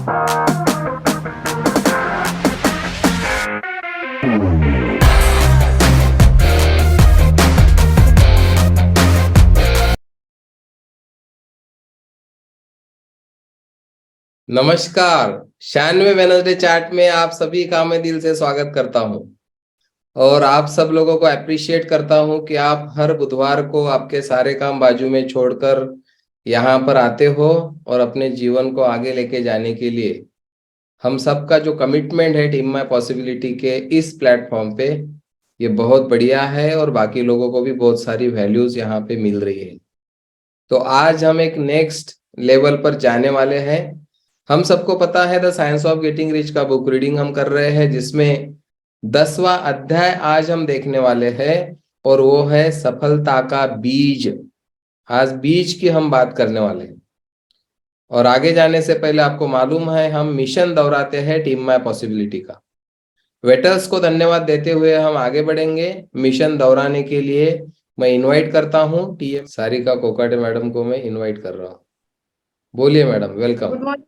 नमस्कार। 96 Wednesday chat में आप सभी का मैं दिल से स्वागत करता हूं और आप सब लोगों को अप्रिशिएट करता हूं कि आप हर बुधवार को आपके सारे काम बाजू में छोड़कर यहाँ पर आते हो और अपने जीवन को आगे लेके जाने के लिए हम सबका जो कमिटमेंट है टीम माय पॉसिबिलिटी के इस प्लेटफॉर्म पे, ये बहुत बढ़िया है और बाकी लोगों को भी बहुत सारी वैल्यूज यहाँ पे मिल रही है। तो आज हम एक नेक्स्ट लेवल पर जाने वाले हैं। हम सबको पता है the science of getting rich का बुक रीडिंग हम कर रहे हैं, जिसमें 10वां अध्याय आज हम देखने वाले हैं और वो है सफलता का बीज। आज बीज की हम बात करने वाले हैं और आगे जाने से पहले आपको मालूम है हम मिशन दोहराते हैं टीम माय पॉसिबिलिटी का। वेटर्स को धन्यवाद देते हुए हम आगे बढ़ेंगे। मिशन दोहराने के लिए मैं इनवाइट करता हूं टीएम सारिका कोकाटे मैडम को। मैं इनवाइट कर रहा हूं। बोलिए madam, welcome. Good morning.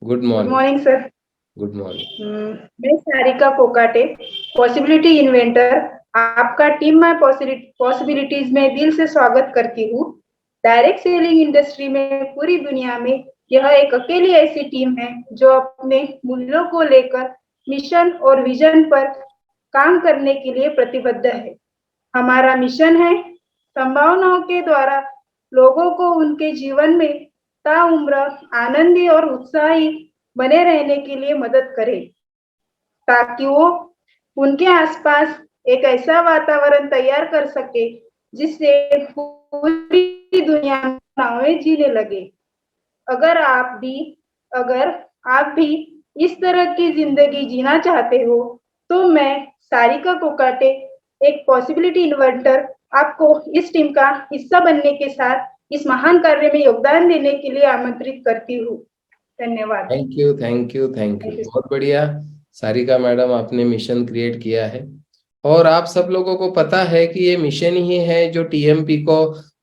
Good good morning. Morning sir. Good morning. मैं सारिका कोकाटे, पॉसिबिलिटी इन्वेंटर, आपका टीम माय पॉसिबिलिटीज में दिल से स्वागत करती हूँ। डायरेक्ट सेलिंग इंडस्ट्री में पूरी दुनिया में यह एक अकेली ऐसी टीम है जो अपने मूल्यों को लेकर मिशन और विजन पर काम करने के लिए प्रतिबद्ध है। हमारा मिशन है संभावनाओं के द्वारा लोगों को उनके जीवन में ताउम्र आनंदी और उत्साही बने रहने के लिए मदद करे, ताकि वो उनके आसपास एक ऐसा वातावरण तैयार कर सके जिससे पूरी दुनिया में जीने लगे। अगर आप भी इस तरह की जिंदगी जीना चाहते हो तो मैं सारिका कोकाटे, एक पॉसिबिलिटी इन्वेंटर, आपको इस टीम का हिस्सा बनने के साथ इस महान कार्य में योगदान देने के लिए आमंत्रित करती हूँ। धन्यवाद। Thank you, thank you, thank you. बहुत बढ़िया सारिका मैडम, आपने मिशन क्रिएट किया है और आप सब लोगों को पता है कि ये मिशन ही है जो टीएमपी को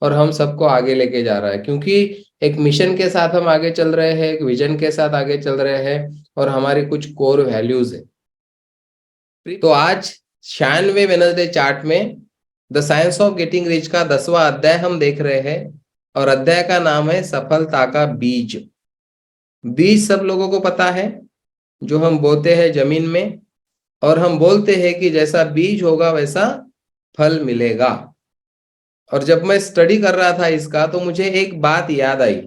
और हम सबको आगे लेके जा रहा है, क्योंकि एक मिशन के साथ हम आगे चल रहे हैं, एक विजन के साथ आगे चल रहे हैं और हमारी कुछ कोर वैल्यूज है। तो आज 96 वेनसडे चार्ट में the science of getting rich का 10वां अध्याय हम देख रहे हैं और अध्याय का नाम है सफलता का बीज। बीज सब लोगों को पता है, जो हम बोते हैं जमीन में और हम बोलते हैं कि जैसा बीज होगा वैसा फल मिलेगा। और जब मैं स्टडी कर रहा था इसका तो मुझे एक बात याद आई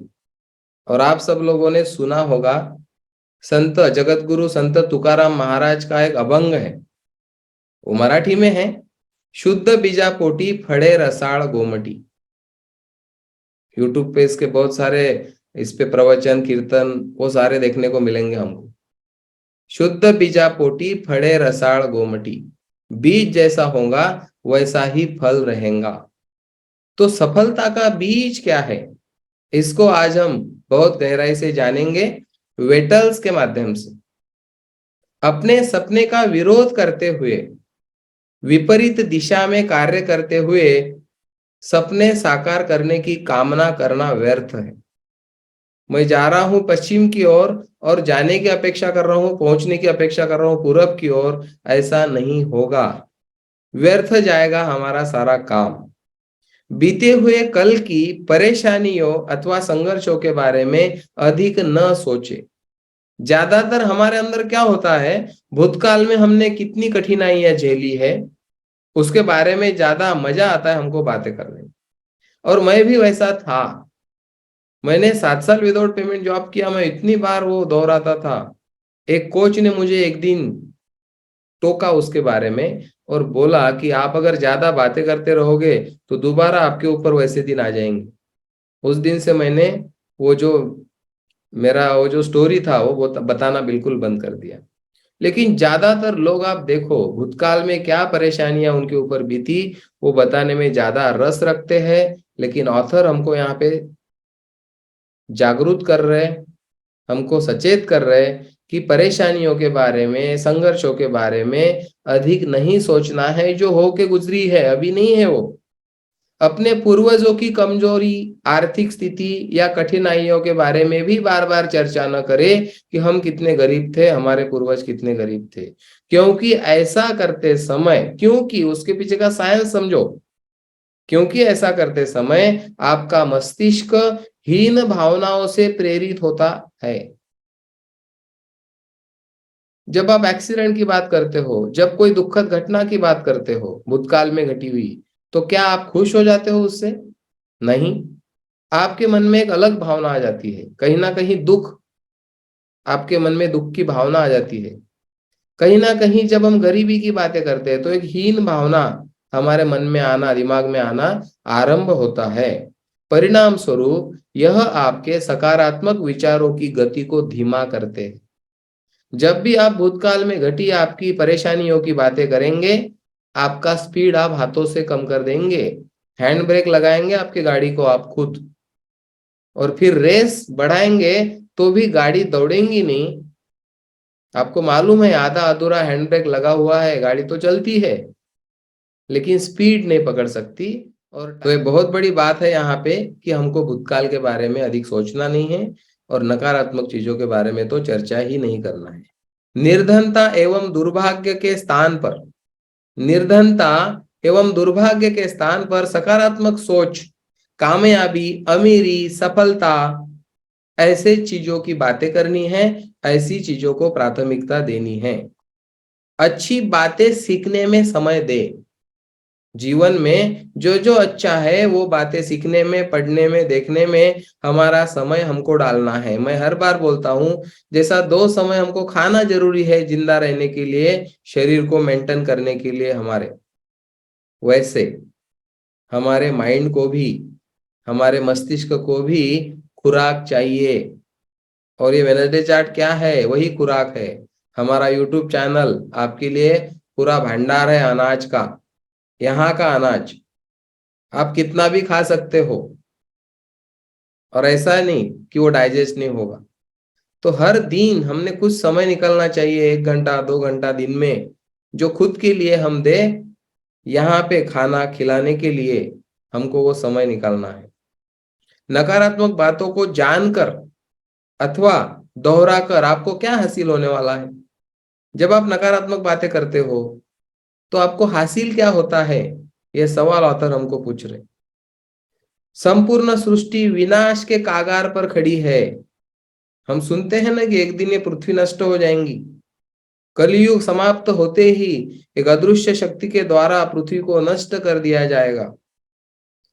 और आप सब लोगों ने सुना होगा, संत जगत गुरु संत तुकाराम महाराज का एक अभंग है, वो मराठी में है, शुद्ध बीजा पोटी फड़े रसाळ गोमटी। यूट्यूब पे इसके बहुत सारे इस पे प्रवचन कीर्तन वो सारे देखने को मिलेंगे हमको। शुद्ध बीजा पोटी फड़े रसाळ गोमटी, बीज जैसा होगा वैसा ही फल रहेगा। तो सफलता का बीज क्या है, इसको आज हम बहुत गहराई से जानेंगे वेटल्स के माध्यम से। अपने सपने का विरोध करते हुए, विपरीत दिशा में कार्य करते हुए सपने साकार करने की कामना करना व्यर्थ है। मैं जा रहा हूं पश्चिम की ओर और जाने की अपेक्षा कर रहा हूं, पहुंचने की अपेक्षा कर रहा हूं पूरब की ओर, ऐसा नहीं होगा। व्यर्थ जाएगा हमारा सारा काम। बीते हुए कल की परेशानियों अथवा संघर्षों के बारे में अधिक न सोचे। ज्यादातर हमारे अंदर क्या होता है, भूतकाल में हमने कितनी कठिनाइयां झेली है उसके बारे में ज्यादा मजा आता है हमको बातें करने में। और मैं भी वैसा था। मैंने 7 साल विदाउट पेमेंट जॉब किया, मैं इतनी बार वो दोहराता था। एक कोच ने मुझे एक दिन टोका उसके बारे में और बोला कि आप अगर ज्यादा बातें करते रहोगे तो दोबारा आपके ऊपर वैसे दिन आ जाएंगे। उस दिन से मैंने वो जो मेरा वो जो स्टोरी था वो बताना बिल्कुल बंद कर दिया। लेकिन ज्यादातर लोग आप देखो भूतकाल में क्या परेशानियां उनके ऊपर बीती वो बताने में ज्यादा रस रखते हैं। लेकिन ऑथर हमको यहाँ पे जागरूक कर रहे, हमको सचेत कर रहे कि परेशानियों के बारे में, संघर्षों के बारे में अधिक नहीं सोचना है। जो हो के गुजरी है, अभी नहीं है वो। अपने पूर्वजों की कमजोरी, आर्थिक स्थिति या कठिनाइयों के बारे में भी बार बार चर्चा न करे कि हम कितने गरीब थे, हमारे पूर्वज कितने गरीब थे। क्योंकि ऐसा करते समय, क्योंकि उसके पीछे का साइंस समझो, क्योंकि ऐसा करते समय आपका मस्तिष्क हीन भावनाओं से प्रेरित होता है। जब आप एक्सीडेंट की बात करते हो, जब कोई दुखद घटना की बात करते हो भूतकाल में घटी हुई, तो क्या आप खुश हो जाते हो उससे? नहीं, आपके मन में एक अलग भावना आ जाती है, कहीं ना कहीं दुख, आपके मन में दुख की भावना आ जाती है। कहीं ना कहीं जब हम गरीबी की बातें करते हैं तो एक हीन भावना हमारे मन में आना, दिमाग में आना आरंभ होता है। परिणाम स्वरूप यह आपके सकारात्मक विचारों की गति को धीमा करते हैं। जब भी आप भूतकाल में घटी आपकी परेशानियों की बातें करेंगे, आपका स्पीड आप हाथों से कम कर देंगे, हैंड ब्रेक लगाएंगे आपकी गाड़ी को आप खुद, और फिर रेस बढ़ाएंगे तो भी गाड़ी दौड़ेंगी नहीं। आपको मालूम है आधा अधूरा हैंड ब्रेक लगा हुआ है, गाड़ी तो चलती है लेकिन स्पीड नहीं पकड़ सकती। और तो ये बहुत बड़ी बात है यहाँ पे कि हमको भूतकाल के बारे में अधिक सोचना नहीं है और नकारात्मक चीजों के बारे में तो चर्चा ही नहीं करना है। निर्धनता एवं दुर्भाग्य के स्थान पर, निर्धनता एवं दुर्भाग्य के स्थान पर सकारात्मक सोच, कामयाबी, अमीरी, सफलता, ऐसे चीजों की बातें करनी है, ऐसी चीजों को प्राथमिकता देनी है। अच्छी बातें सीखने में समय दे। जीवन में जो जो अच्छा है वो बातें सीखने में, पढ़ने में, देखने में हमारा समय हमको डालना है। मैं हर बार बोलता हूं, जैसा 2 समय हमको खाना जरूरी है जिंदा रहने के लिए, शरीर को मेंटेन करने के लिए हमारे, वैसे हमारे माइंड को भी, हमारे मस्तिष्क को भी खुराक चाहिए। और ये वेनसडे चार्ट क्या है? वही खुराक है। हमारा यूट्यूब चैनल आपके लिए पूरा भंडार है अनाज का, यहाँ का अनाज आप कितना भी खा सकते हो, और ऐसा नहीं कि वो डाइजेस्ट नहीं होगा। तो हर दिन हमने कुछ समय निकलना चाहिए, 1 घंटा 2 घंटा दिन में, जो खुद के लिए हम दे। यहाँ पे खाना खिलाने के लिए हमको वो समय निकालना है। नकारात्मक बातों को जानकर अथवा दोहराकर आपको क्या हासिल होने वाला है? जब आप नकारात्मक बातें करते हो तो आपको हासिल क्या होता है? यह सवाल ऑथर हमको पूछ रहे। संपूर्ण सृष्टि विनाश के कागार पर खड़ी है। हम सुनते हैं ना कि एक दिन ये पृथ्वी नष्ट हो जाएंगी। कलयुग समाप्त होते ही एक अदृश्य शक्ति के द्वारा पृथ्वी को नष्ट कर दिया जाएगा।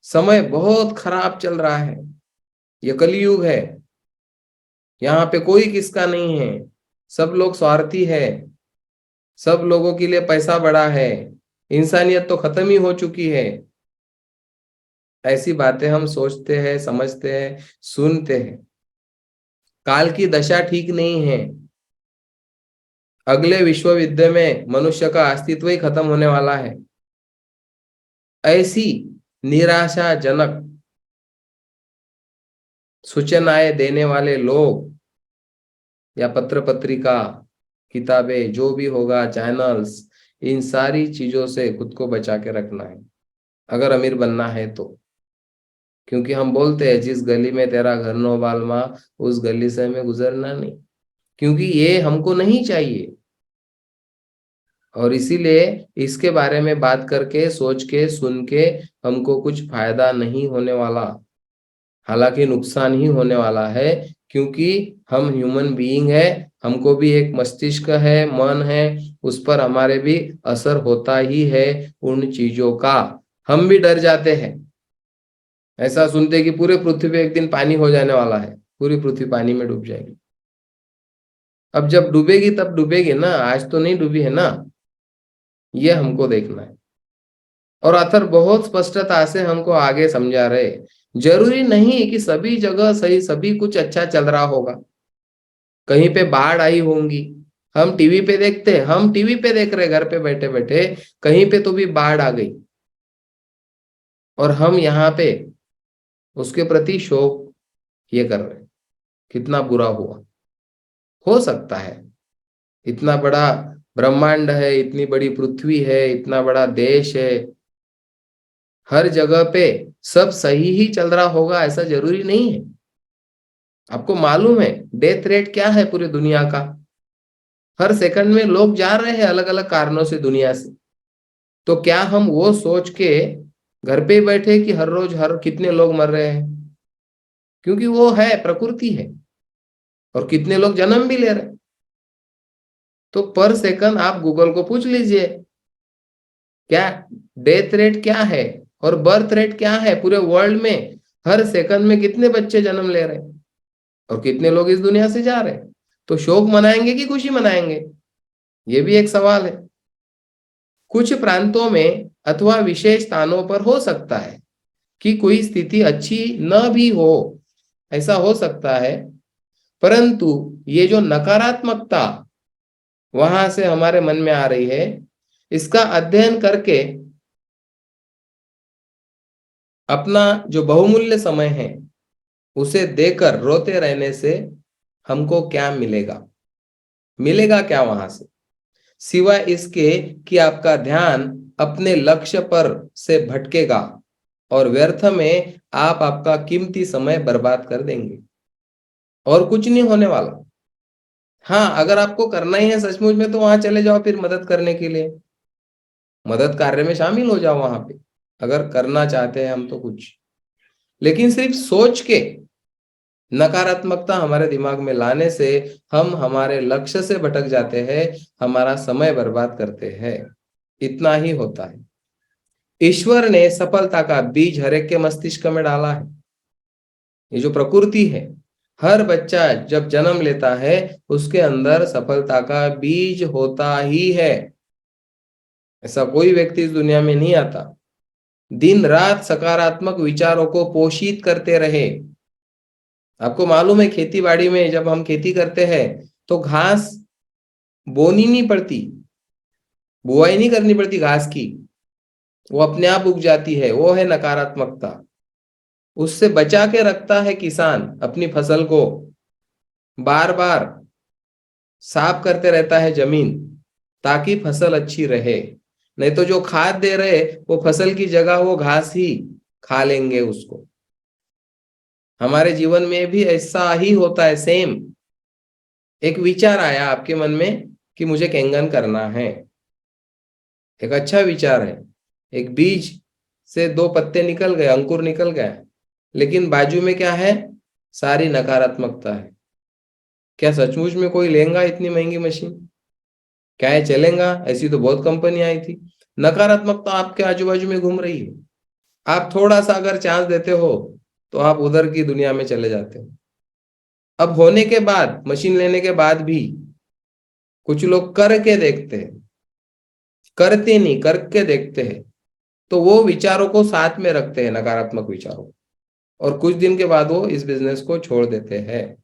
समय बहुत खराब चल रहा है, ये कलयुग है। यहाँ पे कोई किसका नहीं है, सब लोग स्वार्थी है, सब लोगों के लिए पैसा बड़ा है, इंसानियत तो खत्म ही हो चुकी है। ऐसी बातें हम सोचते हैं, समझते हैं, सुनते हैं। काल की दशा ठीक नहीं है। अगले विश्व युद्ध में मनुष्य का अस्तित्व ही खत्म होने वाला है। ऐसी निराशाजनक सूचनाएं देने वाले लोग या पत्र पत्रिका, किताबें, जो भी होगा, चैनल्स, इन सारी चीजों से खुद को बचा के रखना है अगर अमीर बनना है तो। क्योंकि हम बोलते हैं जिस गली में तेरा घर नो बालमा, उस गली से हमें गुजरना नहीं, क्योंकि ये हमको नहीं चाहिए। और इसीलिए इसके बारे में बात करके, सोच के, सुन के हमको कुछ फायदा नहीं होने वाला, हालांकि नुकसान ही होने वाला है। क्योंकि हम ह्यूमन बीइंग है, हमको भी एक मस्तिष्क है, मन है, उस पर हमारे भी असर होता ही है उन चीजों का। हम भी डर जाते हैं ऐसा सुनते कि पूरे पृथ्वी पे एक दिन पानी हो जाने वाला है, पूरी पृथ्वी पानी में डूब जाएगी। अब जब डूबेगी तब डूबेगी ना, आज तो नहीं डूबी है ना, ये हमको देखना है। और अथर बहुत स्पष्टता से हमको आगे समझा रहे, जरूरी नहीं कि सभी जगह सही सभी कुछ अच्छा चल रहा होगा, कहीं पे बाढ़ आई होंगी। हम टीवी पे देखते हैं, हम टीवी पे देख रहे घर पे बैठे बैठे, कहीं पे तो भी बाढ़ आ गई और हम यहाँ पे उसके प्रति शोक ये कर रहे हैं। कितना बुरा हुआ। हो सकता है, इतना बड़ा ब्रह्मांड है, इतनी बड़ी पृथ्वी है, इतना बड़ा देश है, हर जगह पे सब सही ही चल रहा होगा ऐसा जरूरी नहीं है। आपको मालूम है डेथ रेट क्या है पूरी दुनिया का? हर सेकंड में लोग जा रहे हैं अलग अलग कारणों से दुनिया से। तो क्या हम वो सोच के घर पे ही बैठे कि हर रोज हर कितने लोग मर रहे हैं? क्योंकि वो है, प्रकृति है। और कितने लोग जन्म भी ले रहे हैं। तो पर सेकंड आप गूगल को पूछ लीजिए क्या डेथ रेट क्या है और बर्थ रेट क्या है पूरे वर्ल्ड में। हर सेकंड में कितने बच्चे जन्म ले रहे हैं और कितने लोग इस दुनिया से जा रहे हैं। तो शोक मनाएंगे कि खुशी मनाएंगे, ये भी एक सवाल है। कुछ प्रांतों में अथवा विशेष स्थानों पर हो सकता है कि कोई स्थिति अच्छी न भी हो, ऐसा हो सकता है। परंतु ये जो नकारात्मकता वहां से हमारे मन में आ रही है, इसका अध्ययन करके अपना जो बहुमूल्य समय है उसे देकर रोते रहने से हमको क्या मिलेगा? मिलेगा क्या वहां से, सिवाय इसके कि आपका ध्यान अपने लक्ष्य पर से भटकेगा और व्यर्थ में आप आपका कीमती समय बर्बाद कर देंगे और कुछ नहीं होने वाला। हाँ, अगर आपको करना ही है सचमुच में तो वहां चले जाओ फिर मदद करने के लिए, मदद कार्य में शामिल हो जाओ वहां पे, अगर करना चाहते हैं हम तो कुछ। लेकिन सिर्फ सोच के नकारात्मकता हमारे दिमाग में लाने से हम हमारे लक्ष्य से भटक जाते हैं, हमारा समय बर्बाद करते हैं। इतना ही होता है। ईश्वर ने सफलता का बीज हर एक के मस्तिष्क में डाला है। ये जो प्रकृति है, हर बच्चा जब जन्म लेता है उसके अंदर सफलता का बीज होता ही है। ऐसा कोई व्यक्ति इस दुनिया में नहीं आता दिन रात सकारात्मक विचारों को पोषित करते रहे। आपको मालूम है खेती बाड़ी में जब हम खेती करते हैं तो घास बोनी नहीं पड़ती, बुआई नहीं करनी पड़ती घास की, वो अपने आप उग जाती है। वो है नकारात्मकता। उससे बचा के रखता है किसान अपनी फसल को, बार बार साफ करते रहता है जमीन ताकि फसल अच्छी रहे। नहीं तो जो खाद दे रहे वो फसल की जगह वो घास ही खा लेंगे उसको। हमारे जीवन में भी ऐसा ही होता है सेम। एक विचार आया आपके मन में कि मुझे केंगन करना है, एक अच्छा विचार है। एक बीज से दो पत्ते निकल गए, अंकुर निकल गया, लेकिन बाजू में क्या है? सारी नकारात्मकता है। क्या सचमुच में कोई लेगा इतनी महंगी मशीन? क्या ये चलेगा? ऐसी तो बहुत कंपनी आई थी। नकारात्मकता आपके आजू बाजू में घूम रही है। आप थोड़ा सा अगर चांस देते हो तो आप उधर की दुनिया में चले जाते हो। अब होने के बाद, मशीन लेने के बाद भी कुछ लोग करके देखते हैं, करते नहीं करके देखते हैं, तो वो विचारों को साथ में रखते हैं, नकारात्मक विचारों को, और कुछ दिन के बाद वो इस बिजनेस को छोड़ देते हैं।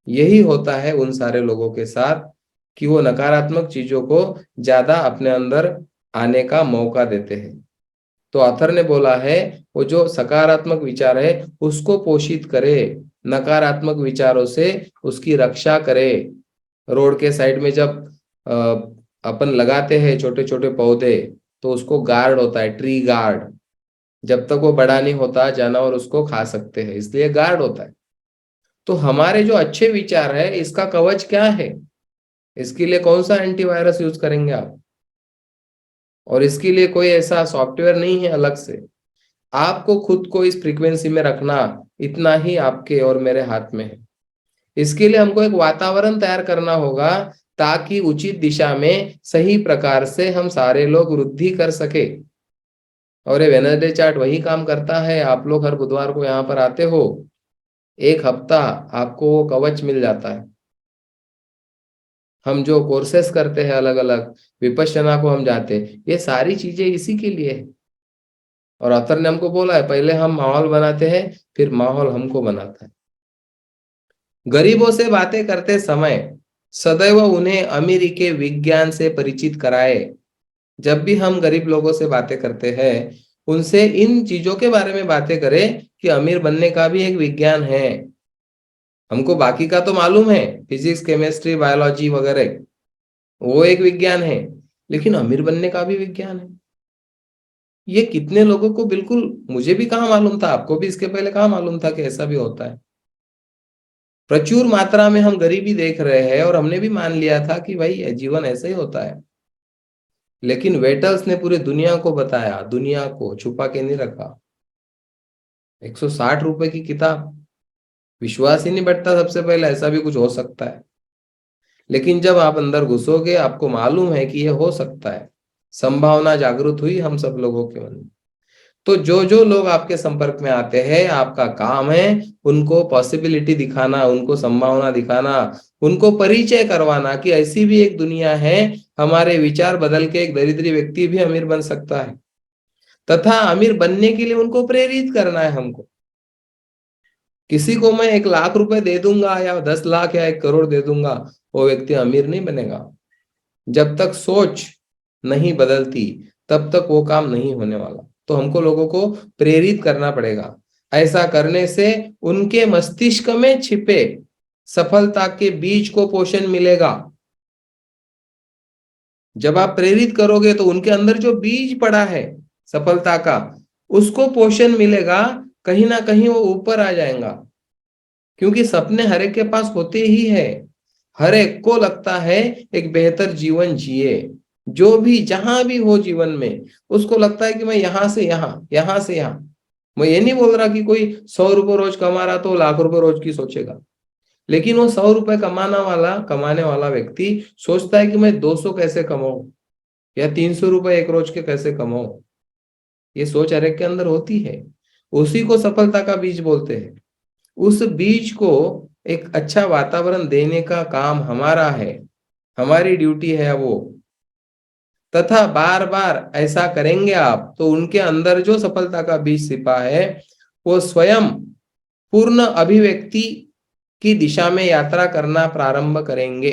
यही होता है उन सारे लोगों के साथ कि वो नकारात्मक चीजों को ज्यादा अपने अंदर आने का मौका देते हैं। तो ऑथर ने बोला है वो जो सकारात्मक विचार है उसको पोषित करे, नकारात्मक विचारों से उसकी रक्षा करे। रोड के साइड में जब अपन लगाते हैं छोटे छोटे पौधे तो उसको गार्ड होता है, ट्री गार्ड। जब तक वो बड़ा नहीं होता जानवर उसको खा सकते हैं, इसलिए गार्ड होता है। तो हमारे जो अच्छे विचार है इसका कवच क्या है? इसके लिए कौन सा एंटीवायरस यूज करेंगे आप? और इसके लिए कोई ऐसा सॉफ्टवेयर नहीं है अलग से। आपको खुद को इस फ्रीक्वेंसी में रखना, इतना ही आपके और मेरे हाथ में है। इसके लिए हमको एक वातावरण तैयार करना होगा ताकि उचित दिशा में सही प्रकार से हम सारे लोग वृद्धि कर सके। और ये वेनसडे चार्ट वही काम करता है। आप लोग हर बुधवार को यहाँ पर आते हो, एक हफ्ता आपको वो कवच मिल जाता है। हम जो कोर्सेस करते हैं अलग अलग, विपश्यना को हम जाते हैं, ये सारी चीजें इसी के लिए है। और अतर ने हमको बोला है पहले हम माहौल बनाते हैं फिर माहौल हमको बनाता है। गरीबों से बातें करते समय सदैव उन्हें अमीरी के विज्ञान से परिचित कराए। जब भी हम गरीब लोगों से बातें करते हैं उनसे इन चीजों के बारे में बातें करें कि अमीर बनने का भी एक विज्ञान है। हमको बाकी का तो मालूम है, फिजिक्स केमिस्ट्री बायोलॉजी वगैरह, वो एक विज्ञान है, लेकिन अमीर बनने का भी विज्ञान है। ये कितने लोगों को, बिल्कुल मुझे भी कहाँ मालूम था, आपको भी इसके पहले कहाँ मालूम था कि ऐसा भी होता है। प्रचुर मात्रा में हम गरीबी देख रहे हैं और हमने भी मान लिया था कि भाई ये जीवन ऐसा ही होता है। लेकिन वेटल्स ने पूरी दुनिया को बताया, दुनिया को छुपा के नहीं रखा। 160 रुपए की किताब, विश्वास ही नहीं बैठता सबसे पहले ऐसा भी कुछ हो सकता है। लेकिन जब आप अंदर घुसोगे आपको मालूम है कि ये हो सकता है। संभावना जागृत हुई हम सब लोगों के मन में। तो जो जो लोग आपके संपर्क में आते हैं, आपका काम है उनको पॉसिबिलिटी दिखाना, उनको संभावना दिखाना, उनको परिचय करवाना कि ऐसी भी एक दुनिया है। हमारे विचार बदल के एक दरिद्री व्यक्ति भी अमीर बन सकता है, तथा अमीर बनने के लिए उनको प्रेरित करना है हमको। किसी को मैं 1 लाख रुपए दे दूंगा या 10 लाख या 1 करोड़ दे दूंगा, वो व्यक्ति अमीर नहीं बनेगा। जब तक सोच नहीं बदलती तब तक वो काम नहीं होने वाला। तो हमको लोगों को प्रेरित करना पड़ेगा। ऐसा करने से उनके मस्तिष्क में छिपे सफलता के बीज को पोषण मिलेगा। जब आप प्रेरित करोगे तो उनके अंदर जो बीज पड़ा है सफलता का, उसको पोषण मिलेगा। कहीं ना कहीं वो ऊपर आ जाएगा, क्योंकि सपने हर एक के पास होते ही है। हर एक को लगता है एक बेहतर जीवन जिए, जो भी जहां भी हो जीवन में उसको लगता है कि मैं यहां से यहां, यहां से यहां। मैं ये नहीं बोल रहा कि कोई 100 रुपये रोज कमा रहा तो लाख रुपए रोज की सोचेगा। लेकिन वो 100 रुपए कमाने वाला व्यक्ति सोचता है कि मैं 200 कैसे कमाऊं या 300 रुपए एक रोज के कैसे कमाऊं। ये सोच हर एक के अंदर होती है। उसी को सफलता का बीज बोलते हैं। उस बीज को एक अच्छा वातावरण देने का काम हमारा है, हमारी ड्यूटी है वो। तथा बार बार ऐसा करेंगे आप तो उनके अंदर जो सफलता का बीज छिपा है वो स्वयं पूर्ण अभिव्यक्ति की दिशा में यात्रा करना प्रारंभ करेंगे।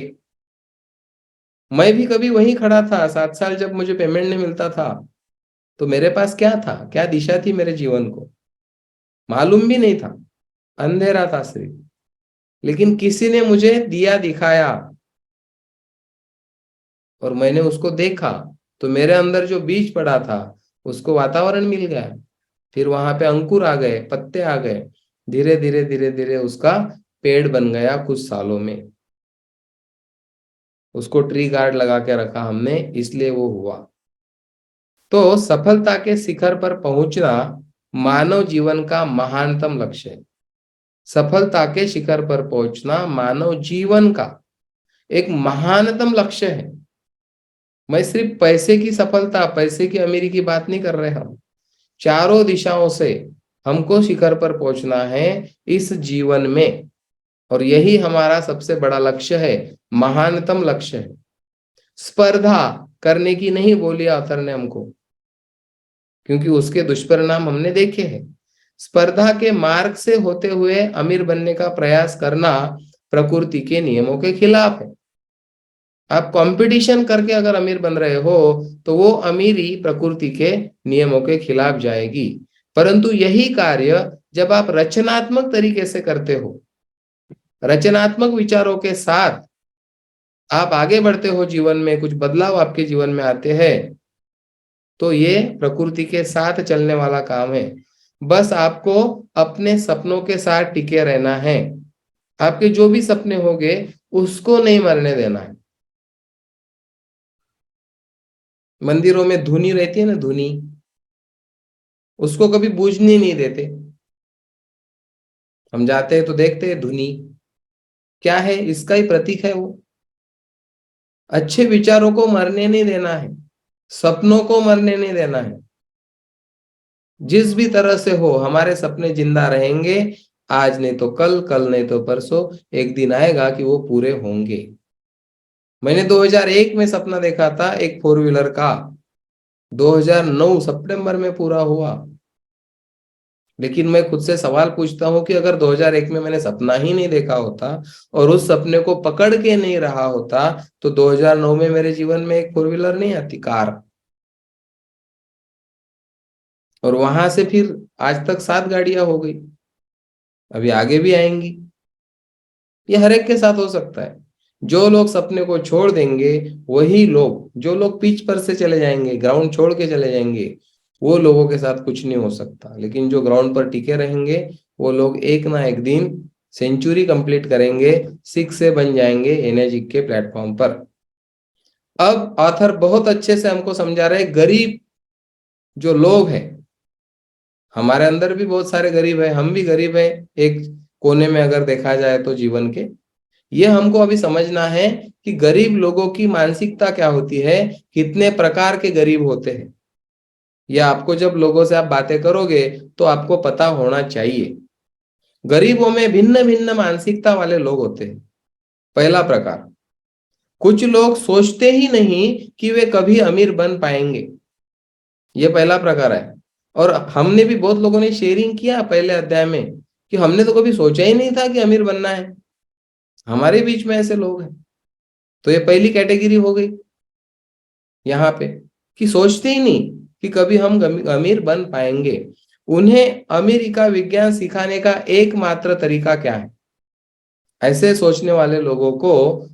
मैं भी कभी वहीं खड़ा था 7 साल, जब मुझे पेमेंट नहीं मिलता था तो मेरे पास क्या था, क्या दिशा थी मेरे जीवन को, मालूम भी नहीं था, अंधेरा था सिर्फ। लेकिन किसी ने मुझे दिया दिखाया और मैंने उसको देखा, तो मेरे अंदर जो बीज पड़ा था उसको वातावरण मिल गया। फिर वहां पे अंकुर आ गए, पत्ते आ गए, धीरे धीरे धीरे धीरे उसका पेड़ बन गया। कुछ सालों में उसको ट्री गार्ड लगा के रखा हमने, इसलिए वो हुआ। तो सफलता के शिखर पर पहुंचना मानव जीवन का महानतम लक्ष्य है। सफलता के शिखर पर पहुंचना मानव जीवन का एक महानतम लक्ष्य है। मैं सिर्फ पैसे की सफलता, पैसे की अमीरी की बात नहीं कर रहे हम। चारों दिशाओं से हमको शिखर पर पहुंचना है इस जीवन में, और यही हमारा सबसे बड़ा लक्ष्य है, महानतम लक्ष्य है। स्पर्धा करने की नहीं बोली ऑथर ने हमको, क्योंकि उसके दुष्परिणाम हमने देखे हैं। स्पर्धा के मार्ग से होते हुए अमीर बनने का प्रयास करना प्रकृति के नियमों के खिलाफ है। आप कंपटीशन करके अगर अमीर बन रहे हो तो वो अमीरी प्रकृति के नियमों के खिलाफ जाएगी। परंतु यही कार्य जब आप रचनात्मक तरीके से करते हो, रचनात्मक विचारों के साथ आप आगे बढ़ते हो, जीवन में कुछ बदलाव आपके जीवन में आते हैं, तो ये प्रकृति के साथ चलने वाला काम है। बस आपको अपने सपनों के साथ टिके रहना है। आपके जो भी सपने होंगे उसको नहीं मरने देना है। मंदिरों में धुनी रहती है ना, धुनी, उसको कभी बूझने नहीं देते। हम जाते हैं तो देखते हैं धुनी क्या है, इसका ही प्रतीक है वो। अच्छे विचारों को मरने नहीं देना है, सपनों को मरने नहीं देना है। जिस भी तरह से हो हमारे सपने जिंदा रहेंगे, आज नहीं तो कल, कल नहीं तो परसों, एक दिन आएगा कि वो पूरे होंगे। मैंने 2001 में सपना देखा था एक 4 व्हीलर का, 2009 सितंबर में पूरा हुआ। लेकिन मैं खुद से सवाल पूछता हूं कि अगर 2001 में मैंने सपना ही नहीं देखा होता और उस सपने को पकड़ के नहीं रहा होता तो 2009 में मेरे जीवन में एक 4 व्हीलर नहीं आती, कार। और वहां से फिर आज तक 7 गाड़ियां हो गई, अभी आगे भी आएंगी। ये हर एक के साथ हो सकता है। जो लोग सपने को छोड़ देंगे, वही लोग, जो लोग पिच पर से चले जाएंगे, ग्राउंड छोड़ के चले जाएंगे, वो लोगों के साथ कुछ नहीं हो सकता, लेकिन जो ग्राउंड पर टिके रहेंगे वो लोग एक ना एक दिन सेंचुरी कंप्लीट करेंगे, 6 से बन जाएंगे एनर्जी के प्लेटफॉर्म पर। अब ऑथर बहुत अच्छे से हमको समझा रहे हैं, गरीब जो लोग हैं, हमारे अंदर भी बहुत सारे गरीब है, हम भी गरीब है एक कोने में अगर देखा जाए तो जीवन के। ये हमको अभी समझना है कि गरीब लोगों की मानसिकता क्या होती है, कितने प्रकार के गरीब होते हैं। ये आपको जब लोगों से आप बातें करोगे तो आपको पता होना चाहिए। गरीबों में भिन्न भिन्न मानसिकता वाले लोग होते हैं। पहला प्रकार, कुछ लोग सोचते ही नहीं कि वे कभी अमीर बन पाएंगे। ये पहला प्रकार है। और हमने भी बहुत लोगों ने शेयरिंग किया पहले अध्याय में कि हमने तो कभी सोचा ही नहीं था कि अमीर बनना है। हमारे बीच में ऐसे लोग हैं। तो ये पहली कैटेगरी हो गई यहाँ पे, कि सोचते ही नहीं कि कभी हम अमीर बन पाएंगे। उन्हें अमेरिका विज्ञान सिखाने का एकमात्र तरीका क्या है? ऐसे सोचने वाले लोगों को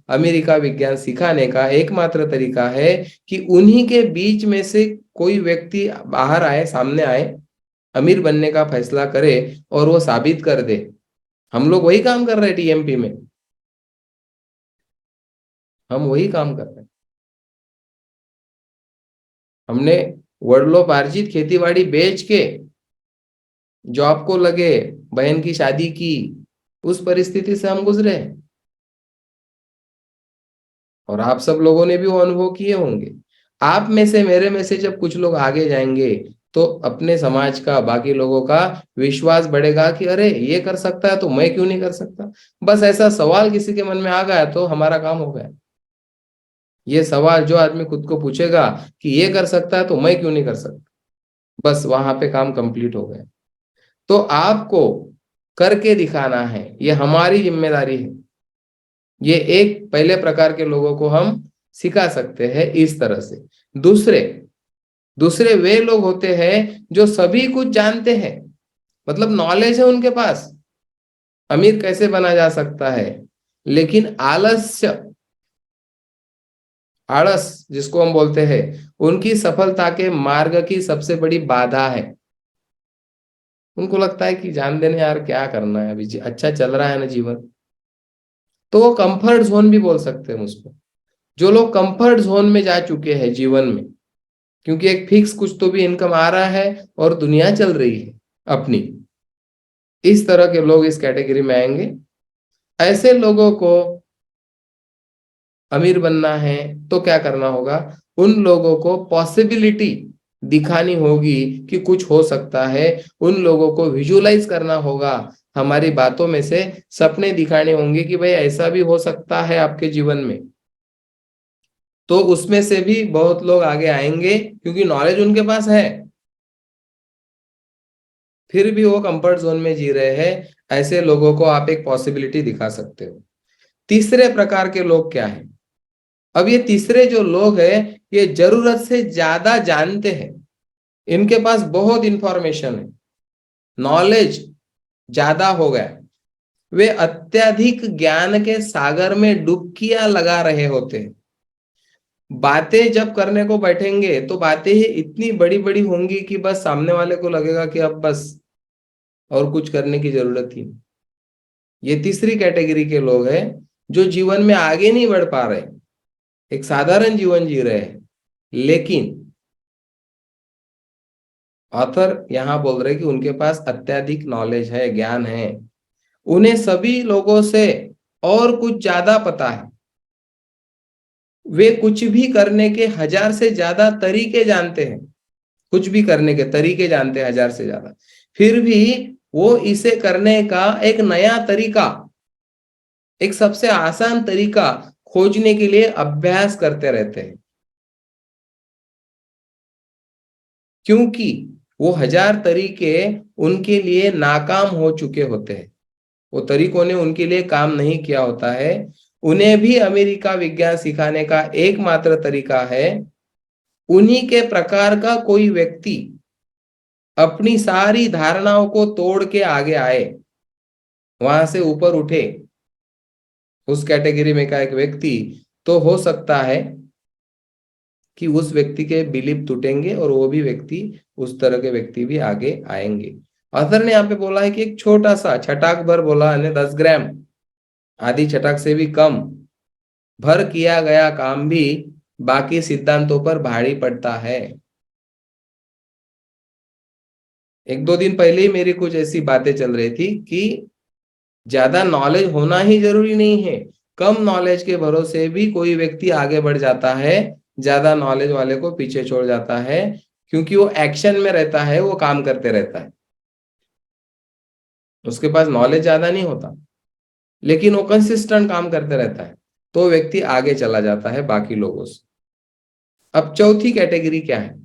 अमेरिका विज्ञान सिखाने का एकमात्र तरीका है कि उन्हीं के बीच में से कोई व्यक्ति बाहर आए, सामने आए, अमीर बनने का फैसला करे और वो साबित कर दे। हम लोग वही काम कर रहे हैं टीएमपी में, हम वही काम कर रहे हैं। हमने वर्णोपार्जित खेतीबाड़ी बेच के जॉब को लगे, बहन की शादी की, उस परिस्थिति से हम गुजरे हैं। और आप सब लोगों ने भी वो अनुभव किए होंगे। आप में से, मेरे में से जब कुछ लोग आगे जाएंगे तो अपने समाज का, बाकी लोगों का विश्वास बढ़ेगा कि अरे ये कर सकता है तो मैं क्यों नहीं कर सकता। बस ऐसा सवाल किसी के मन में आ गया तो हमारा काम हो गया। ये सवाल जो आदमी खुद को पूछेगा कि ये कर सकता है तो मैं क्यों नहीं कर सकता, बस वहां पे काम कंप्लीट हो गया। तो आपको करके दिखाना है, ये हमारी जिम्मेदारी है। ये एक पहले प्रकार के लोगों को हम सिखा सकते हैं इस तरह से। दूसरे दूसरे वे लोग होते हैं जो सभी कुछ जानते हैं, मतलब नॉलेज है उनके पास, अमीर कैसे बना जा सकता है, लेकिन आलस्य, आलस जिसको हम बोलते हैं, उनकी सफलता के मार्ग की सबसे बड़ी बाधा है। उनको लगता है कि जान देने यार, क्या करना है, अभी अच्छा चल रहा है ना जीवन। तो वो कंफर्ट जोन भी बोल सकते हैं उसको। जो लोग कंफर्ट जोन में जा चुके हैं जीवन में, क्योंकि एक फिक्स कुछ तो भी इनकम आ रहा है और दुनिया चल रही है अपनी, इस तरह के लोग इस कैटेगरी में आएंगे। ऐसे लोगों को अमीर बनना है तो क्या करना होगा? उन लोगों को पॉसिबिलिटी दिखानी होगी कि कुछ हो सकता है। उन लोगों को विजुअलाइज करना होगा, हमारी बातों में से सपने दिखाने होंगे कि भाई ऐसा भी हो सकता है आपके जीवन में। तो उसमें से भी बहुत लोग आगे आएंगे क्योंकि नॉलेज उनके पास है, फिर भी वो कंफर्ट जोन में जी रहे हैं। ऐसे लोगों को आप एक पॉसिबिलिटी दिखा सकते हो। तीसरे प्रकार के लोग क्या है? अब ये तीसरे जो लोग हैं, ये जरूरत से ज्यादा जानते हैं, इनके पास बहुत इंफॉर्मेशन है, नॉलेज ज्यादा हो गया। वे अत्यधिक ज्ञान के सागर में डुबकियां लगा रहे होते हैं। बातें जब करने को बैठेंगे तो बातें ही इतनी बड़ी बड़ी होंगी कि बस सामने वाले को लगेगा कि अब बस और कुछ करने की जरूरत ही नहीं। ये तीसरी कैटेगरी के लोग हैं जो जीवन में आगे नहीं बढ़ पा रहे, एक साधारण जीवन जी रहे हैं। लेकिन ऑथर यहां बोल रहे कि उनके पास अत्यधिक नॉलेज है, ज्ञान है, उन्हें सभी लोगों से और कुछ ज्यादा पता है। वे कुछ भी करने के 1000 से ज्यादा तरीके जानते हैं, कुछ भी करने के तरीके जानते हैं 1000 से ज्यादा। फिर भी वो इसे करने का एक नया तरीका, एक सबसे आसान तरीका खोजने के लिए अभ्यास करते रहते हैं, क्योंकि वो 1000 तरीके उनके लिए नाकाम हो चुके होते हैं। वो तरीकों ने उनके लिए काम नहीं किया होता है। उन्हें भी अमेरिका विज्ञान सिखाने का एकमात्र तरीका है, उन्हीं के प्रकार का कोई व्यक्ति अपनी सारी धारणाओं को तोड़ के आगे आए, वहां से ऊपर उठे। उस कैटेगरी में का एक व्यक्ति तो हो सकता है कि उस व्यक्ति के बिलीफ टूटेंगे और वो भी व्यक्ति, उस तरह के व्यक्ति भी आगे आएंगे। ऑथर ने यहाँ पे बोला है कि एक छोटा सा छटाक भर बोला है 10 ग्राम, आधी छटाक से भी कम भर किया गया काम भी बाकी सिद्धांतों पर भारी पड़ता है। एक दो दिन पहले ही मेरी कुछ ऐसी बातें चल रही थी कि ज्यादा नॉलेज होना ही जरूरी नहीं है, कम नॉलेज के भरोसे भी कोई व्यक्ति आगे बढ़ जाता है, ज्यादा नॉलेज वाले को पीछे छोड़ जाता है, क्योंकि वो एक्शन में रहता है, वो काम करते रहता है, उसके पास नॉलेज ज्यादा नहीं होता, लेकिन वो कंसिस्टेंट काम करते रहता है, तो व्यक्ति आगे चला जाता है बाकी लोगों से। अब चौथी कैटेगरी क्या है?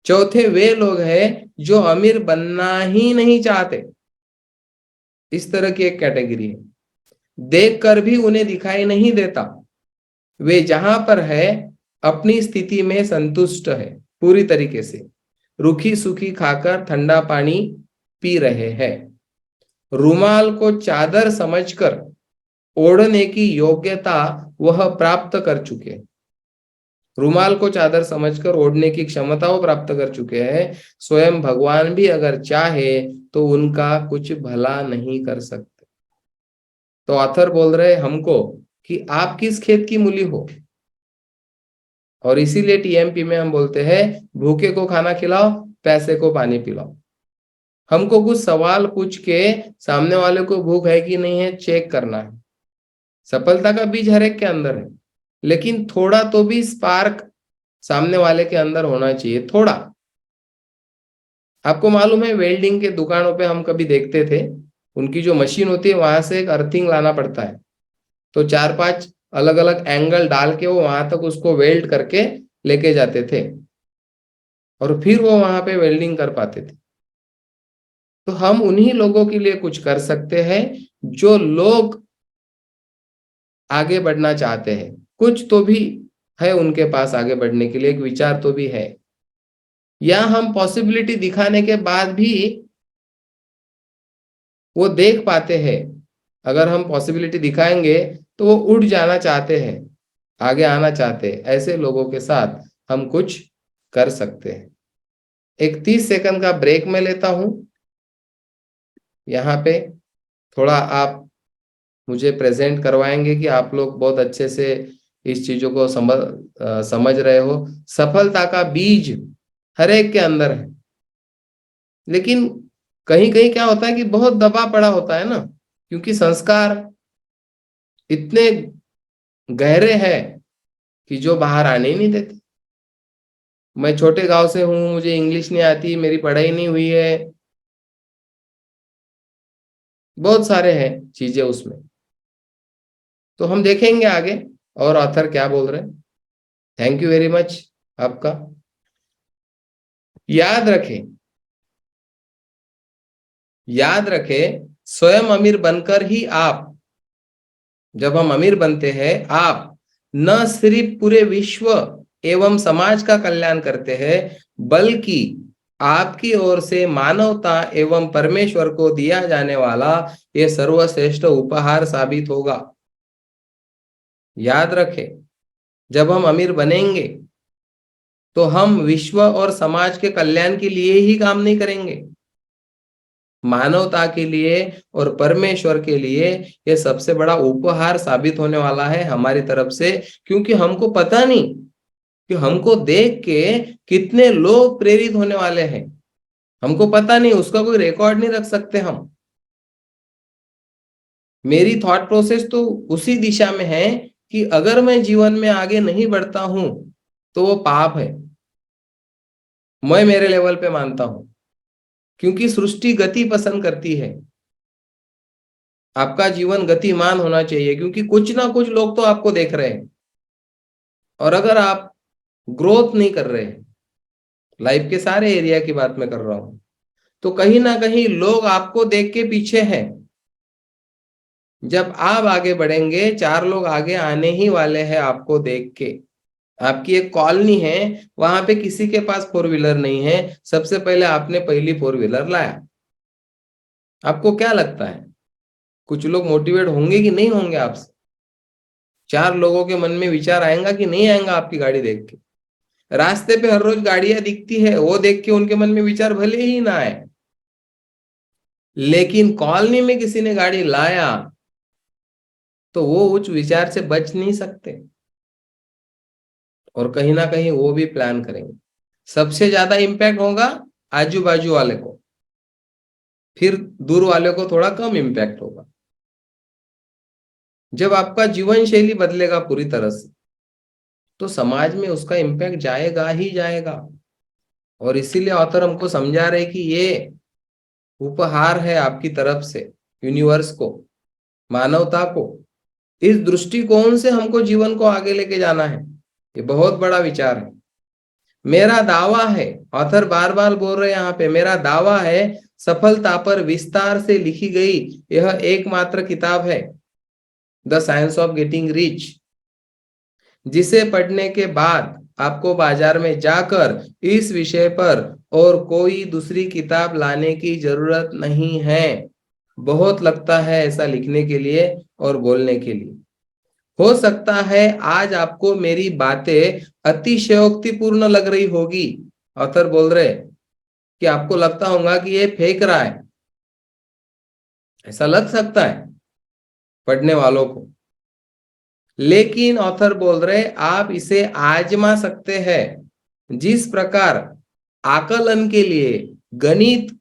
चौथे वे लोग हैं जो अमीर बनना ही नहीं चाहते। इस तरह की एक कैटेगरी है, देखकर भी उन्हें दिखाई नहीं देता, वे जहां पर है अपनी स्थिति में संतुष्ट है, पूरी तरीके से रूखी सूखी खाकर ठंडा पानी पी रहे हैं, रुमाल को चादर समझकर ओढ़ने की योग्यता वह प्राप्त कर चुके हैं, रुमाल को चादर समझकर ओढ़ने की क्षमता वो प्राप्त कर चुके हैं। स्वयं भगवान भी अगर चाहे तो उनका कुछ भला नहीं कर सकते। तो ऑथर बोल रहे हमको कि आप किस खेत की मूली हो, और इसीलिए टीएमपी में हम बोलते हैं भूखे को खाना खिलाओ, पैसे को पानी पिलाओ। हमको कुछ सवाल पूछ के सामने वाले को भूख है कि नहीं है चेक करना है। सफलता का बीज हर एक के अंदर है, लेकिन थोड़ा तो भी स्पार्क सामने वाले के अंदर होना चाहिए, थोड़ा। आपको मालूम है वेल्डिंग के दुकानों पे हम कभी देखते थे, उनकी जो मशीन होती है वहां से एक अर्थिंग लाना पड़ता है, तो 4-5 अलग अलग एंगल डाल के वो वहां तक उसको वेल्ड करके लेके जाते थे, और फिर वो वहां पे वेल्डिंग कर पाते थे। तो हम उन्हीं लोगों के लिए कुछ कर सकते हैं जो लोग आगे बढ़ना चाहते हैं, कुछ तो भी है उनके पास आगे बढ़ने के लिए, एक विचार तो भी है, या हम पॉसिबिलिटी दिखाने के बाद भी वो देख पाते हैं। अगर हम पॉसिबिलिटी दिखाएंगे तो वो उठ जाना चाहते हैं, आगे आना चाहते हैं, ऐसे लोगों के साथ हम कुछ कर सकते हैं। एक 30 सेकंड का ब्रेक में लेता हूं, यहाँ पे थोड़ा आप मुझे प्रेजेंट करवाएंगे कि आप लोग बहुत अच्छे से इस चीजों को समझ रहे हो। सफलता का बीज हर एक के अंदर है, लेकिन कहीं कहीं क्या होता है कि बहुत दबा पड़ा होता है ना, क्योंकि संस्कार इतने गहरे हैं कि जो बाहर आने ही नहीं देते। मैं छोटे गांव से हूं, मुझे इंग्लिश नहीं आती, मेरी पढ़ाई नहीं हुई है, बहुत सारे हैं चीजें उसमें। तो हम देखेंगे आगे और ऑथर क्या बोल रहे हैं। थैंक यू वेरी मच आपका। याद रखें, याद रखें, स्वयं अमीर बनकर ही आप, जब हम अमीर बनते हैं, आप न सिर्फ पूरे विश्व एवं समाज का कल्याण करते हैं, बल्कि आपकी ओर से मानवता एवं परमेश्वर को दिया जाने वाला ये सर्वश्रेष्ठ उपहार साबित होगा। याद रखें, जब हम अमीर बनेंगे तो हम विश्व और समाज के कल्याण के लिए ही काम नहीं करेंगे, मानवता के लिए और परमेश्वर के लिए ये सबसे बड़ा उपहार साबित होने वाला है हमारी तरफ से। क्योंकि हमको पता नहीं कि हमको देख के कितने लोग प्रेरित होने वाले हैं, हमको पता नहीं, उसका कोई रिकॉर्ड नहीं रख सकते हम। मेरी थॉट प्रोसेस तो उसी दिशा में है कि अगर मैं जीवन में आगे नहीं बढ़ता हूं तो वो पाप है, मैं मेरे लेवल पे मानता हूं, क्योंकि सृष्टि गति पसंद करती है। आपका जीवन गतिमान होना चाहिए, क्योंकि कुछ ना कुछ लोग तो आपको देख रहे हैं, और अगर आप ग्रोथ नहीं कर रहे हैं, लाइफ के सारे एरिया की बात मैं कर रहा हूं, तो कहीं ना कहीं लोग आपको देख के पीछे हैं। जब आप आगे बढ़ेंगे, 4 लोग आगे आने ही वाले हैं आपको देख के। आपकी एक कॉलोनी है, वहां पे किसी के पास 4 व्हीलर नहीं है, सबसे पहले आपने पहली 4 व्हीलर लाया। आपको क्या लगता है, कुछ लोग मोटिवेट होंगे कि नहीं होंगे आपसे? 4 लोगों के मन में विचार आएगा कि नहीं आएगा आपकी गाड़ी देख के? रास्ते पे हर रोज गाड़ियां दिखती है, वो देख के उनके मन में विचार भले ही ना आए, लेकिन कॉलोनी में किसी ने गाड़ी लाया तो वो उस विचार से बच नहीं सकते, और कहीं ना कहीं वो भी प्लान करेंगे। सबसे ज्यादा इंपैक्ट होगा आजू बाजू वाले को, फिर दूर वाले को थोड़ा कम इंपैक्ट होगा। जब आपका जीवन शैली बदलेगा पूरी तरह से, तो समाज में उसका इंपैक्ट जाएगा ही जाएगा। और इसीलिए ऑथर हमको समझा रहे कि ये उपहार है आपकी तरफ से यूनिवर्स को, मानवता को। इस दृष्टिकोण से हमको जीवन को आगे लेके जाना है। ये बहुत बड़ा विचार है। मेरा दावा है, ऑथर बार बार बोल रहे हैं यहाँ पे, मेरा दावा है सफलता पर विस्तार से लिखी गई यह एकमात्र किताब है, the science of getting rich, जिसे पढ़ने के बाद आपको बाजार में जाकर इस विषय पर और कोई दूसरी किताब लाने की जरूरत नहीं है। बहुत लगता है ऐसा लिखने के लिए और बोलने के लिए। हो सकता है आज आपको मेरी बातें अतिशयोक्तिपूर्ण लग रही होगी। ऑथर बोल रहे कि आपको लगता होगा कि ये फेंक रहा है, ऐसा लग सकता है पढ़ने वालों को। लेकिन ऑथर बोल रहे आप इसे आजमा सकते हैं। जिस प्रकार आकलन के लिए गणित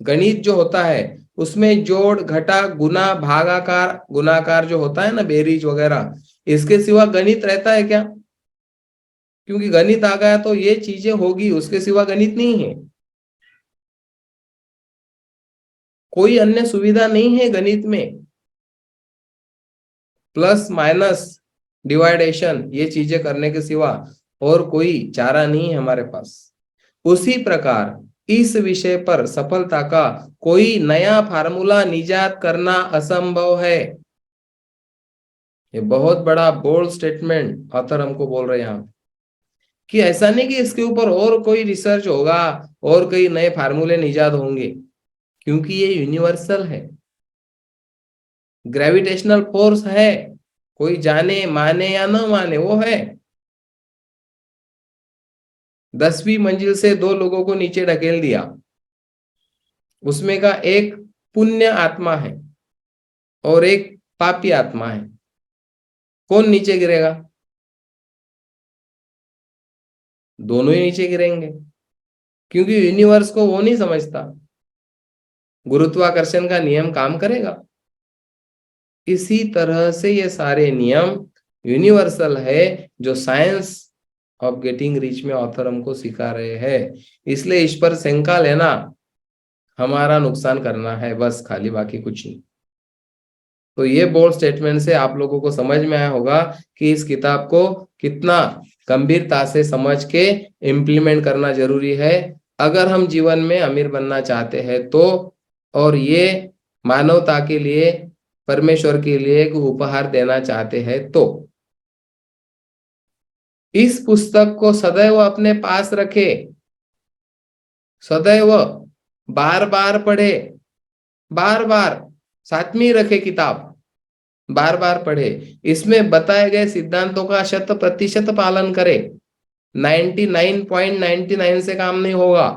गणित जो होता है उसमें जोड़ घटा गुना भागाकार गुणाकार जो होता है ना, बेरीज वगैरह, इसके सिवा गणित रहता है क्या? क्योंकि गणित आ गया तो ये चीजें होगी, उसके सिवा गणित नहीं है। कोई अन्य सुविधा नहीं है गणित में। प्लस माइनस डिवाइडेशन ये चीजें करने के सिवा और कोई चारा नहीं है हमारे पास। उसी प्रकार इस विषय पर सफलता का कोई नया फार्मूला निजात करना असंभव है। ये बहुत बड़ा बोल्ड स्टेटमेंट ऑथर हमको बोल रहे हैं यहाँ कि ऐसा नहीं कि इसके ऊपर और कोई रिसर्च होगा और कई नए फार्मूले निजात होंगे, क्योंकि ये यूनिवर्सल है, ग्रेविटेशनल फोर्स है। कोई जाने माने या न माने, वो है। 10वीं मंजिल से 2 लोगों को नीचे ढकेल दिया, उसमें का एक पुण्य आत्मा है और एक पापी आत्मा है। कौन नीचे गिरेगा? दोनों ही नीचे गिरेंगे, क्योंकि यूनिवर्स को वो नहीं समझता गुरुत्वाकर्षण का नियम काम करेगा। इसी तरह से ये सारे नियम यूनिवर्सल है जो साइंस ऑफ गेटिंग रिच में ऑथर हमको सिखा रहे हैं। इसलिए इस पर शंका लेना हमारा नुकसान करना है बस, खाली, बाकी कुछ नहीं। तो ये बोल्ड स्टेटमेंट से आप लोगों को समझ में आया होगा कि इस किताब को कितना गंभीरता से समझ के इम्प्लीमेंट करना जरूरी है, अगर हम जीवन में अमीर बनना चाहते हैं तो, और ये मानवता के लिए, परमेश्वर के लिए एक उपहार देना चाहते हैं तो। इस पुस्तक को सदैव अपने पास रखे, सदैव बार बार पढ़े, बार बार साथ में ही रखे किताब, बार बार पढ़े। इसमें बताए गए सिद्धांतों का 100% पालन करे। 99.99 से काम नहीं होगा,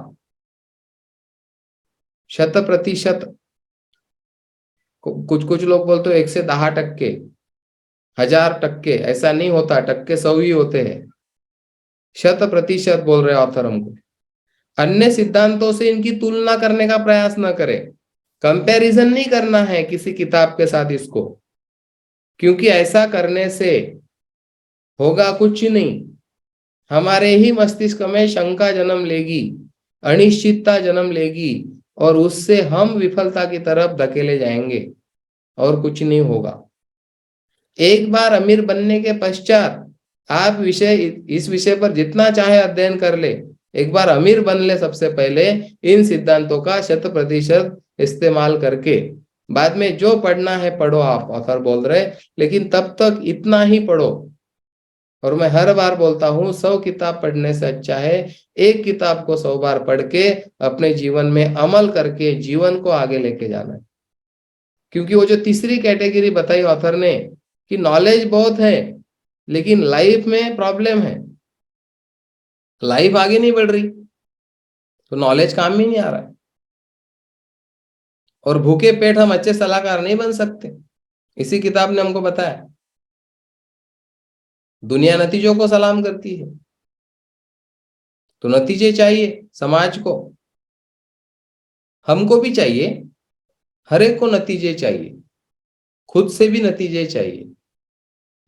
100%। कुछ कुछ लोग बोलते हैं 110%, 1000%, ऐसा नहीं होता, टक्के 100 ही होते हैं। 100% बोल रहे ऑथर हमको। अन्य सिद्धांतों से इनकी तुलना करने का प्रयास न करें, कंपैरिजन नहीं करना है किसी किताब के साथ इसको, क्योंकि ऐसा करने से होगा कुछ नहीं। हमारे ही मस्तिष्क में शंका जन्म लेगी, अनिश्चितता जन्म लेगी, और उससे हम विफलता की तरफ धकेले जाएंगे, और कुछ नहीं होगा। एक बार अमीर बनने के पश्चात आप इस विषय पर जितना चाहे अध्ययन कर ले, एक बार अमीर बन ले सबसे पहले इन सिद्धांतों का 100% इस्तेमाल करके, बाद में जो पढ़ना है पढ़ो आप, ऑथर बोल रहे, लेकिन तब तक इतना ही पढ़ो। और मैं हर बार बोलता हूँ 100 किताब पढ़ने से अच्छा है एक किताब को 100 बार पढ़ के अपने जीवन में अमल करके जीवन को आगे लेके जाना है। क्योंकि वो जो तीसरी कैटेगरी बताई ऑथर ने कि नॉलेज बहुत है लेकिन लाइफ में प्रॉब्लम है, लाइफ आगे नहीं बढ़ रही तो नॉलेज काम में नहीं आ रहा है। और भूखे पेट हम अच्छे सलाहकार नहीं बन सकते, इसी किताब ने हमको बताया। दुनिया नतीजों को सलाम करती है, तो नतीजे चाहिए समाज को, हमको भी चाहिए, हर एक को नतीजे चाहिए, खुद से भी नतीजे चाहिए।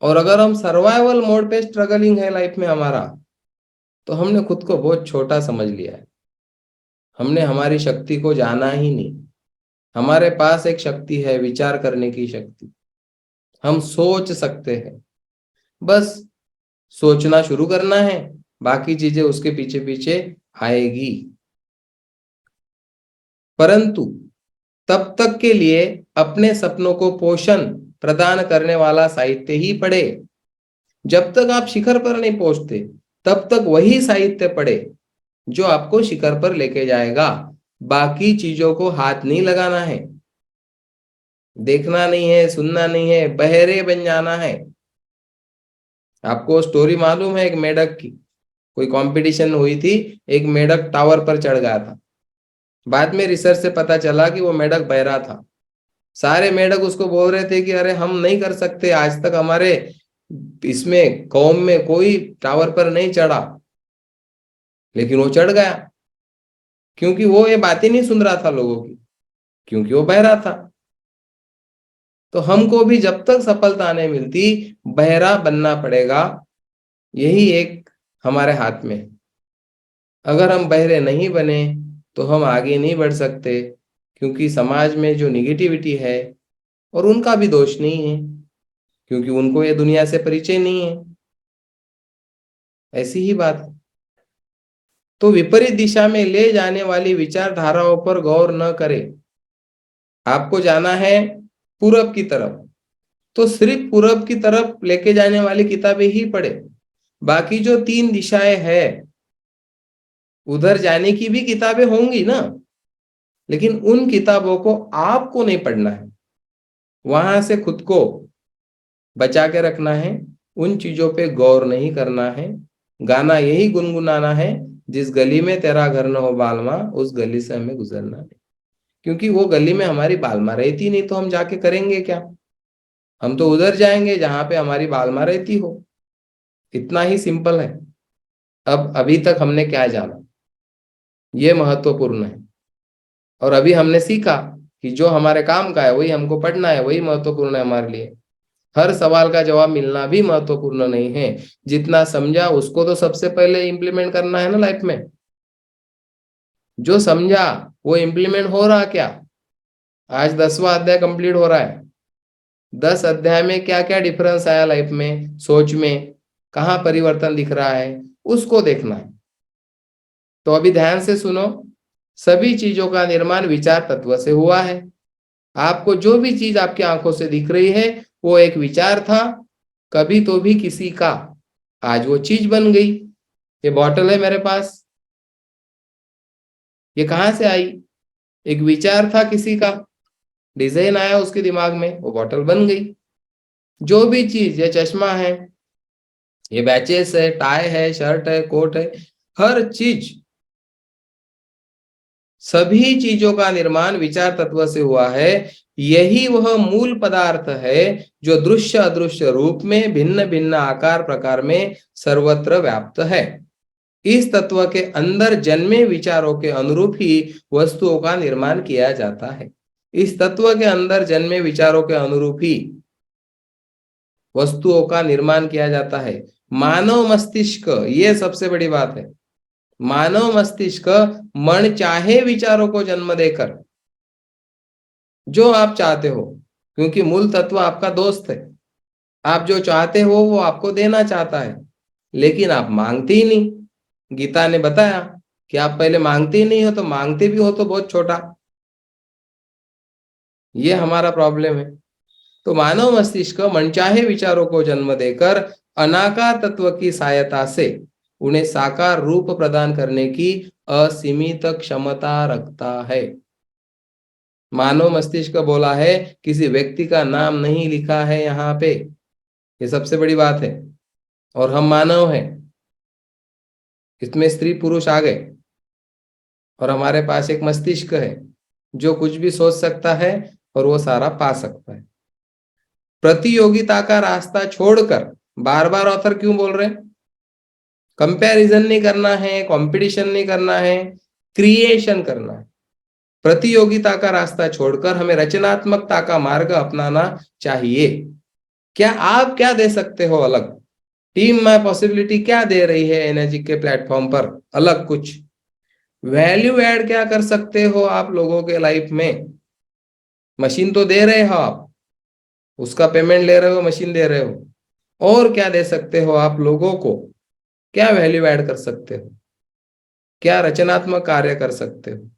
और अगर हम सर्वाइवल मोड पे स्ट्रगलिंग है लाइफ में हमारा, तो हमने खुद को बहुत छोटा समझ लिया है, हमने हमारी शक्ति को जाना ही नहीं। हमारे पास एक शक्ति है, विचार करने की शक्ति, हम सोच सकते हैं, बस सोचना शुरू करना है, बाकी चीजें उसके पीछे पीछे आएगी। परंतु तब तक के लिए अपने सपनों को पोषण प्रदान करने वाला साहित्य ही पढ़े। जब तक आप शिखर पर नहीं पहुंचते तब तक वही साहित्य पढ़े जो आपको शिखर पर लेके जाएगा। बाकी चीजों को हाथ नहीं लगाना है, देखना नहीं है, सुनना नहीं है, बहरे बन जाना है। आपको स्टोरी मालूम है एक मेढक की, कोई कंपटीशन हुई थी, एक मेढक टावर पर चढ़ गया था। बाद में रिसर्च से पता चला कि वो मेढक बहरा था। सारे मेढक उसको बोल रहे थे कि अरे हम नहीं कर सकते, आज तक हमारे इसमें कौम में कोई टावर पर नहीं चढ़ा, लेकिन वो चढ़ गया। क्योंकि वो ये बातें नहीं सुन रहा था लोगों की, क्योंकि वो बहरा था। तो हमको भी जब तक सफलता नहीं मिलती बहरा बनना पड़ेगा, यही एक हमारे हाथ में है। अगर हम बहरे नहीं बने तो हम आगे नहीं बढ़ सकते, क्योंकि समाज में जो निगेटिविटी है, और उनका भी दोष नहीं है क्योंकि उनको ये दुनिया से परिचय नहीं है, ऐसी ही बात है। तो विपरीत दिशा में ले जाने वाली विचारधाराओं पर गौर न करें। आपको जाना है पूरब की तरफ, तो सिर्फ पूरब की तरफ लेके जाने वाली किताबें ही पढ़े। बाकी जो 3 दिशाएं हैं उधर जाने की भी किताबें होंगी ना, लेकिन उन किताबों को आपको नहीं पढ़ना है, वहां से खुद को बचा के रखना है, उन चीजों पे गौर नहीं करना है। गाना यही गुनगुनाना है, जिस गली में तेरा घर न हो बालमा, उस गली से हमें गुजरना नहीं। क्योंकि वो गली में हमारी बालमा रहती नहीं तो हम जाके करेंगे क्या? हम तो उधर जाएंगे जहां पे हमारी बालमा रहती हो। इतना ही सिंपल है। अब अभी तक हमने क्या जाना, ये महत्वपूर्ण है। और अभी हमने सीखा कि जो हमारे काम का है वही हमको पढ़ना है, वही महत्वपूर्ण है हमारे लिए। हर सवाल का जवाब मिलना भी महत्वपूर्ण नहीं है। जितना समझा उसको तो सबसे पहले इम्प्लीमेंट करना है ना लाइफ में। जो समझा वो इम्प्लीमेंट हो रहा क्या? आज 10वां अध्याय कंप्लीट हो रहा है। 10 अध्याय में क्या क्या डिफरेंस आया लाइफ में, सोच में कहाँ परिवर्तन दिख रहा है, उसको देखना है। तो अभी ध्यान से सुनो। सभी चीजों का निर्माण विचार तत्व से हुआ है। आपको जो भी चीज आपकी आंखों से दिख रही है वो एक विचार था, कभी तो भी किसी का, आज वो चीज बन गई। ये बॉटल है मेरे पास, ये कहाँ से आई? एक विचार था किसी का, डिजाइन आया उसके दिमाग में, वो बॉटल बन गई। जो भी चीज, ये चश्मा है, ये बैचेस है, टाई है, शर्ट है, कोट है, हर चीज, सभी चीजों का निर्माण विचार तत्व से हुआ है। यही वह मूल पदार्थ है जो दृश्य अदृश्य रूप में भिन्न भिन्न आकार प्रकार में सर्वत्र व्याप्त है। इस तत्व के अंदर जन्मे विचारों के अनुरूप ही वस्तुओं का निर्माण किया जाता है। इस तत्व के अंदर जन्मे विचारों के अनुरूप ही वस्तुओं का निर्माण किया जाता है। मानव मस्तिष्क, ये सबसे बड़ी बात है, मानव मस्तिष्क मन चाहे विचारों को जन्म देकर, जो आप चाहते हो, क्योंकि मूल तत्व आपका दोस्त है, आप जो चाहते हो वो आपको देना चाहता है, लेकिन आप मांगते ही नहीं। गीता ने बताया कि आप पहले मांगते ही नहीं हो, तो मांगते भी हो तो बहुत छोटा। ये हमारा प्रॉब्लम है। तो मानव मस्तिष्क मनचाहे विचारों को जन्म देकर अनाकार तत्व की सहायता से उन्हें साकार रूप प्रदान करने की असीमित क्षमता रखता है। मानव मस्तिष्क बोला है, किसी व्यक्ति का नाम नहीं लिखा है यहाँ पे, ये सबसे बड़ी बात है। और हम मानव हैं, इसमें स्त्री पुरुष आ गए और हमारे पास एक मस्तिष्क है जो कुछ भी सोच सकता है और वो सारा पा सकता है। प्रतियोगिता का रास्ता छोड़कर, बार बार ऑथर क्यों बोल रहे हैं? कंपैरिजन नहीं करना है, कंपटीशन नहीं करना है, क्रिएशन करना है। प्रतियोगिता का रास्ता छोड़कर हमें रचनात्मकता का मार्ग अपनाना चाहिए। क्या आप क्या दे सकते हो अलग? टीम माय पॉसिबिलिटी क्या दे रही है एनर्जी के प्लेटफॉर्म पर? अलग कुछ वैल्यू ऐड क्या कर सकते हो आप लोगों के लाइफ में? मशीन तो दे रहे हो आप, उसका पेमेंट ले रहे हो, मशीन दे रहे हो, और क्या दे सकते हो आप लोगों को? क्या वैल्यू ऐड कर सकते हो? क्या रचनात्मक कार्य कर सकते हो?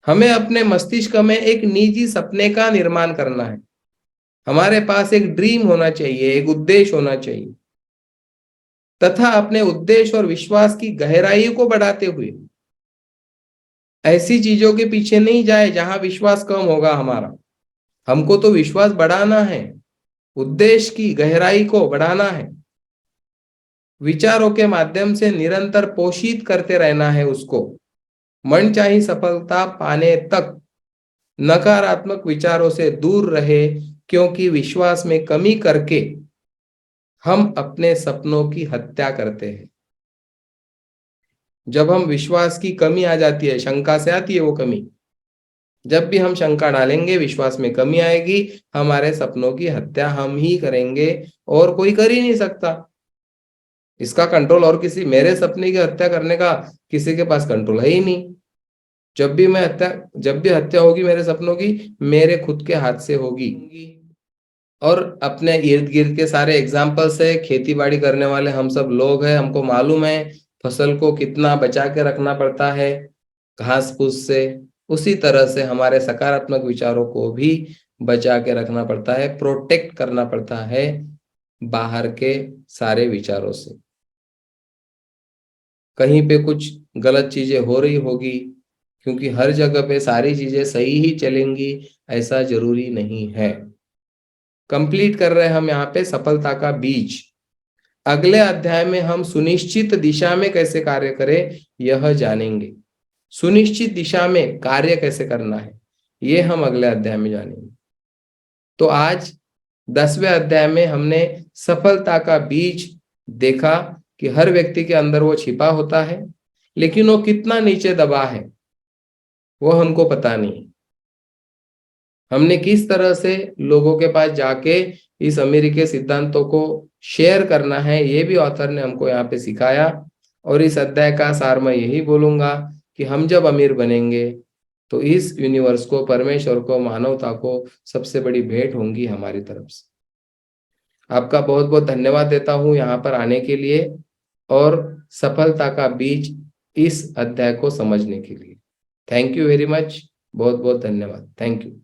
हमें अपने मस्तिष्क में एक निजी सपने का निर्माण करना है। हमारे पास एक ड्रीम होना चाहिए, एक उद्देश्य होना चाहिए, तथा अपने उद्देश्य और विश्वास की गहराई को बढ़ाते हुए ऐसी चीजों के पीछे नहीं जाए जहां विश्वास कम होगा हमारा। हमको तो विश्वास बढ़ाना है, उद्देश्य की गहराई को बढ़ाना है, विचारों के माध्यम से निरंतर पोषित करते रहना है उसको। मनचाही सफलता पाने तक नकारात्मक विचारों से दूर रहे, क्योंकि विश्वास में कमी करके हम अपने सपनों की हत्या करते हैं। जब हम विश्वास की कमी आ जाती है, शंका से आती है वो कमी, जब भी हम शंका डालेंगे विश्वास में कमी आएगी, हमारे सपनों की हत्या हम ही करेंगे और कोई कर ही नहीं सकता। इसका कंट्रोल और किसी, मेरे सपने की हत्या करने का किसी के पास कंट्रोल है ही नहीं। जब भी हत्या होगी मेरे सपनों की, मेरे खुद के हाथ से होगी। और अपने इर्द गिर्द के सारे एग्जाम्पल्स है, खेती बाड़ी करने वाले हम सब लोग हैं, हमको मालूम है फसल को कितना बचा के रखना पड़ता है घास फूस से। उसी तरह से हमारे सकारात्मक विचारों को भी बचा के रखना पड़ता है, प्रोटेक्ट करना पड़ता है बाहर के सारे विचारों से। कहीं पे कुछ गलत चीजें हो रही होगी, क्योंकि हर जगह पे सारी चीजें सही ही चलेंगी ऐसा जरूरी नहीं है। कंप्लीट कर रहे हैं हम यहाँ पे सफलता का बीज। अगले अध्याय में हम सुनिश्चित दिशा में कैसे कार्य करें यह जानेंगे। सुनिश्चित दिशा में कार्य कैसे करना है ये हम अगले अध्याय में जानेंगे। तो आज 10वें अध्याय में हमने सफलता का बीज देखा कि हर व्यक्ति के अंदर वो छिपा होता है, लेकिन वो कितना नीचे दबा है वो हमको पता नहीं। हमने किस तरह से लोगों के पास जाके इस अमेरिकी सिद्धांतों को शेयर करना है ये भी ऑथर ने हमको यहाँ पे सिखाया। और इस अध्याय का सार मैं यही बोलूंगा कि हम जब अमीर बनेंगे तो इस यूनिवर्स को, परमेश्वर को, मानवता को सबसे बड़ी भेंट होंगी हमारी तरफ से। आपका बहुत बहुत धन्यवाद देता हूं यहाँ पर आने के लिए और सफलता का बीज इस अध्याय को समझने के लिए। थैंक यू वेरी मच, बहुत बहुत धन्यवाद, थैंक यू।